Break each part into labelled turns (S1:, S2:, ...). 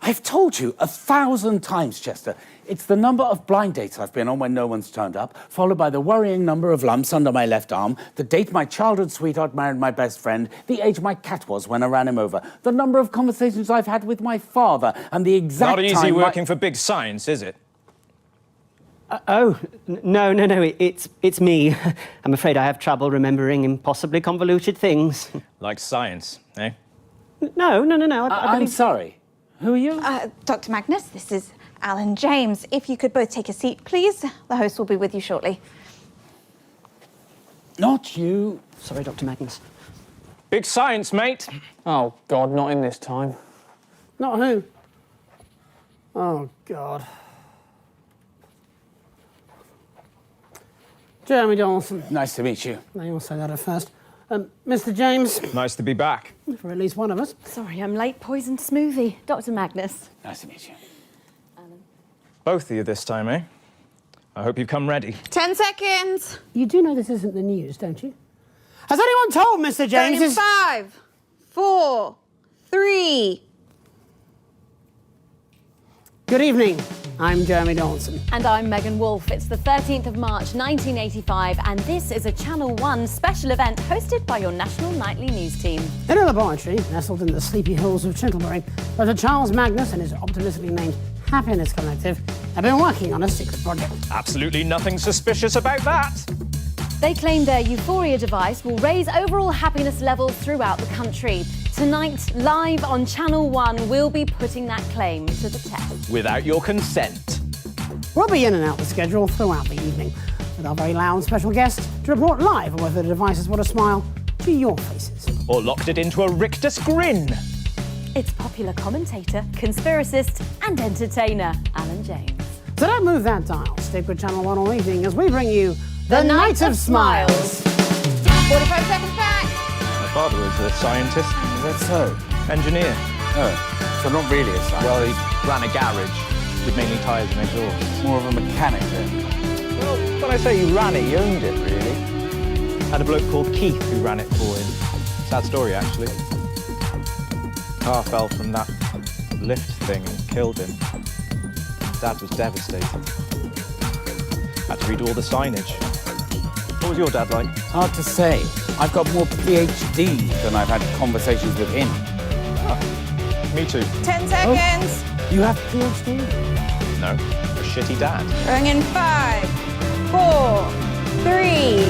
S1: I've told you 1,000 times, Chester. It's the number of blind dates I've been on when no one's turned up, followed by the worrying number of lumps under my left arm, the date my childhood sweetheart married my best friend, the age my cat was when I ran him over, the number of conversations I've had with my father, and the exact time...
S2: Not easy working for big science, is it?
S3: No, it's me. I'm afraid I have trouble remembering impossibly convoluted things.
S2: Like science, eh?
S3: No.
S1: I'm sorry. Who are you?
S4: Dr. Magnus, this is Alan James. If you could both take a seat, please. The host will be with you shortly.
S1: Not you.
S3: Sorry, Dr. Magnus.
S2: Big science, mate.
S5: Oh, God, not in this time.
S6: Not who? Oh, God. Jeremy Donaldson.
S1: Nice to meet you.
S6: No, you will say that at first. Mr. James.
S2: Nice to be back.
S6: For at least one of us.
S7: Sorry, I'm late. Poisoned smoothie. Dr. Magnus.
S1: Nice to meet you.
S7: Alan.
S2: Both of you this time, eh? I hope you've come ready.
S4: 10 seconds.
S6: You do know this isn't the news, don't you? Has anyone told Mr. James?
S4: 5, 4, 3.
S6: Good evening. I'm Jeremy Donaldson.
S7: And I'm Megan Wolfe. It's the 13th of March, 1985, and this is a Channel 1 special event hosted by your national nightly news team.
S6: In a laboratory nestled in the sleepy hills of Chintlebury, Dr. Charles Magnus and his optimistically named Happiness Collective have been working on a secret project.
S2: Absolutely nothing suspicious about that.
S7: They claim their Euphoria device will raise overall happiness levels throughout the country. Tonight, live on Channel 1, we'll be putting that claim to the test.
S2: Without your consent.
S6: We'll be in and out the schedule throughout the evening, with our very loud special guest to report live on whether the device has brought a smile to your faces.
S2: Or locked it into a rictus grin.
S7: It's popular commentator, conspiracist and entertainer, Alan James.
S6: So don't move that dial. Stick with Channel 1 all evening as we bring you The Night of Smiles.
S4: 45 seconds back.
S2: My father was a scientist.
S1: Is that so?
S2: Engineer.
S1: Oh, so not really a scientist.
S2: Well, he ran a garage with mainly tyres and exhausts.
S1: More of a mechanic then.
S2: Well, when I say he ran it, he owned it, really. Had a bloke called Keith who ran it for him. Sad story, actually. Car fell from that lift thing and killed him. Dad was devastated. Had to read all the signage. What was your dad like?
S1: Hard to say. I've got more PhD than I've had conversations with him.
S2: Oh, me too.
S4: 10 seconds.
S1: You have PhD?
S2: No, a shitty dad.
S4: Going in 5, 4, 3.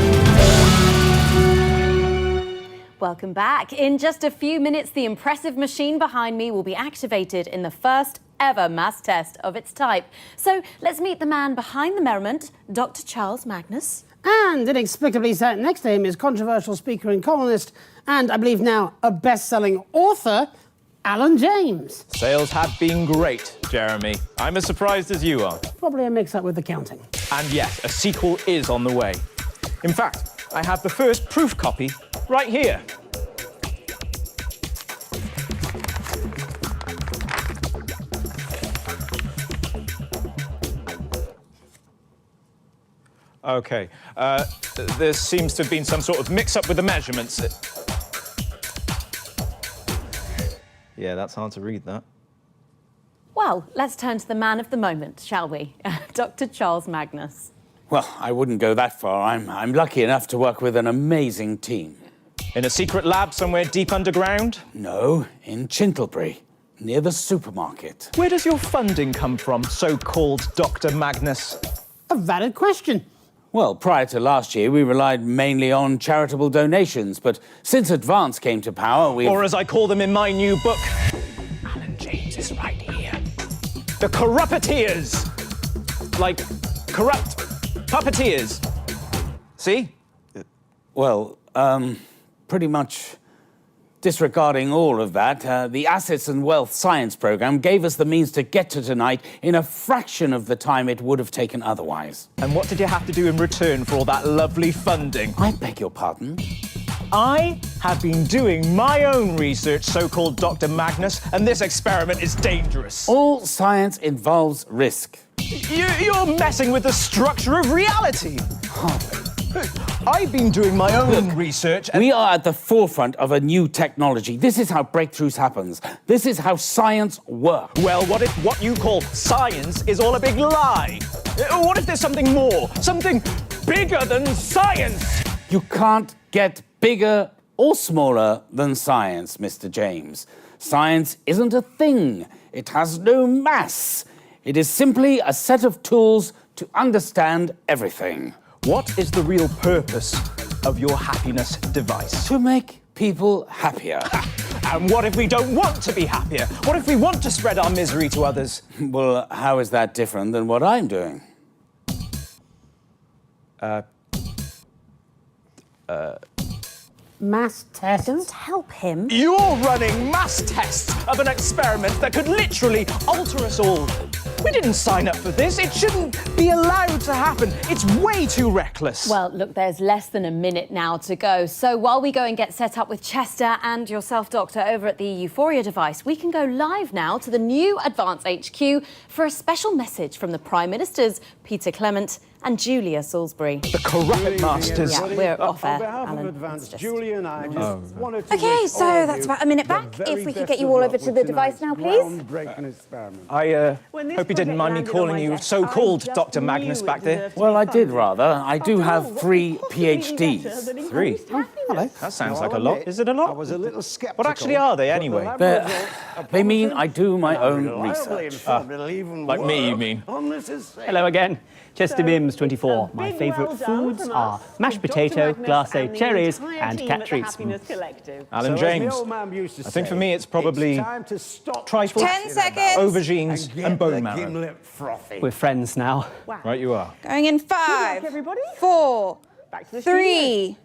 S7: Welcome back. In just a few minutes, the impressive machine behind me will be activated in the first ever mass test of its type. So let's meet the man behind the merriment, Dr. Charles Magnus.
S6: And inexplicably sat next to him is controversial speaker and columnist, and I believe now a best-selling author, Alan James.
S2: Sales have been great, Jeremy. I'm as surprised as you are.
S6: Probably a mix-up with the counting.
S2: And yes, a sequel is on the way. In fact, I have the first proof copy right here. Okay, there seems to have been some sort of mix-up with the measurements. Yeah, that's hard to read, that.
S7: Well, let's turn to the man of the moment, shall we? Dr. Charles Magnus.
S1: Well, I wouldn't go that far. I'm lucky enough to work with an amazing team.
S2: In a secret lab somewhere deep underground?
S1: No, in Chintlebury, near the supermarket.
S2: Where does your funding come from, so-called Dr. Magnus?
S6: A valid question.
S1: Well, prior to last year, we relied mainly on charitable donations, but since Advance came to power, we...
S2: Or as I call them in my new book, Alan James is right here. The corrupteers! Like, corrupt puppeteers. See?
S1: Well, pretty much disregarding all of that, the Assets and Wealth Science Programme gave us the means to get to tonight in a fraction of the time it would have taken otherwise.
S2: And what did you have to do in return for all that lovely funding?
S1: I beg your pardon?
S2: I have been doing my own research, so-called Dr. Magnus, and this experiment is dangerous.
S1: All science involves risk.
S2: You're messing with the structure of reality.
S1: Hardly.
S2: I've been doing my own research and...
S1: We are at the forefront of a new technology. This is how breakthroughs happen. This is how science works.
S2: Well, what if what you call science is all a big lie? What if there's something more? Something bigger than science?
S1: You can't get bigger or smaller than science, Mr. James. Science isn't a thing. It has no mass. It is simply a set of tools to understand everything.
S2: What is the real purpose of your happiness device?
S1: To make people happier.
S2: And what if we don't want to be happier? What if we want to spread our misery to others?
S1: Well, how is that different than what I'm doing?
S6: Mass tests.
S7: Don't help him.
S2: You're running mass tests of an experiment that could literally alter us all. We didn't sign up for this. It shouldn't be allowed to happen. It's way too reckless.
S7: Well, look, there's less than a minute now to go. So while we go and get set up with Chester and yourself, Doctor, over at the Euphoria device, we can go live now to the new Advance HQ for a special message from the Prime Ministers, Peter Clement and Julia Salisbury.
S2: The corrupt masters.
S7: Yeah, we're off air,
S8: On behalf
S7: Alan.
S8: of Advance,
S7: It's just-
S8: Julie and I just wanted to
S4: Okay,
S8: wish
S4: so
S8: all of
S4: that's
S8: you
S4: about a minute
S8: the
S4: back.
S8: very
S4: If we could
S8: best
S4: get you
S8: of
S4: all
S8: luck
S4: over to
S8: with
S4: the device
S8: tonight's
S4: now, please.
S8: groundbreaking experiment.
S2: I hope you didn't mind me calling you so called Dr. Magnus back there.
S1: Well, I did rather. I do have 3 PhDs.
S2: 3?
S6: Hello.
S2: That sounds like a
S8: I'll
S2: lot.
S8: admit,
S2: Is it a
S8: I
S2: lot?
S8: was a little skeptical.
S2: What actually are they,
S8: but the
S2: anyway?
S8: lab
S1: They're-
S8: results are
S1: They mean
S8: promising.
S1: I do my own
S8: Reliably
S1: research.
S8: informed it'll even
S2: like me, you
S8: work
S2: mean?
S8: on this essay.
S3: Hello again. Chester Mims, 24. My favourite foods are mashed potato, glacé cherries, and cat treats.
S2: Alan
S8: So as
S2: James.
S8: the old man used to
S2: I think
S8: say,
S2: for me it's probably
S8: time to stop
S2: trifle,
S4: 10 seconds.
S2: aubergines,
S8: get
S2: and
S8: the
S2: bone marrow.
S8: gimlet frothy.
S3: We're friends now.
S2: Right, you are.
S4: Going in 5, 4, 3.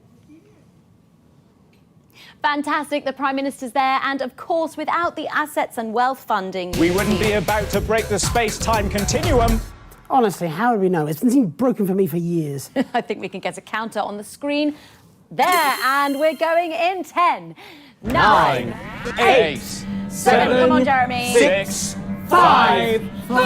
S7: Fantastic, the Prime Minister's there, and of course, without the assets and wealth funding...
S2: We wouldn't be about to break the space-time continuum.
S6: Honestly, how would we know? It's been broken for me for years.
S7: I think we can get a counter on the screen. There, and we're going in 10, 9, 8, 7, come on, Jeremy.
S2: 6, 5, 4,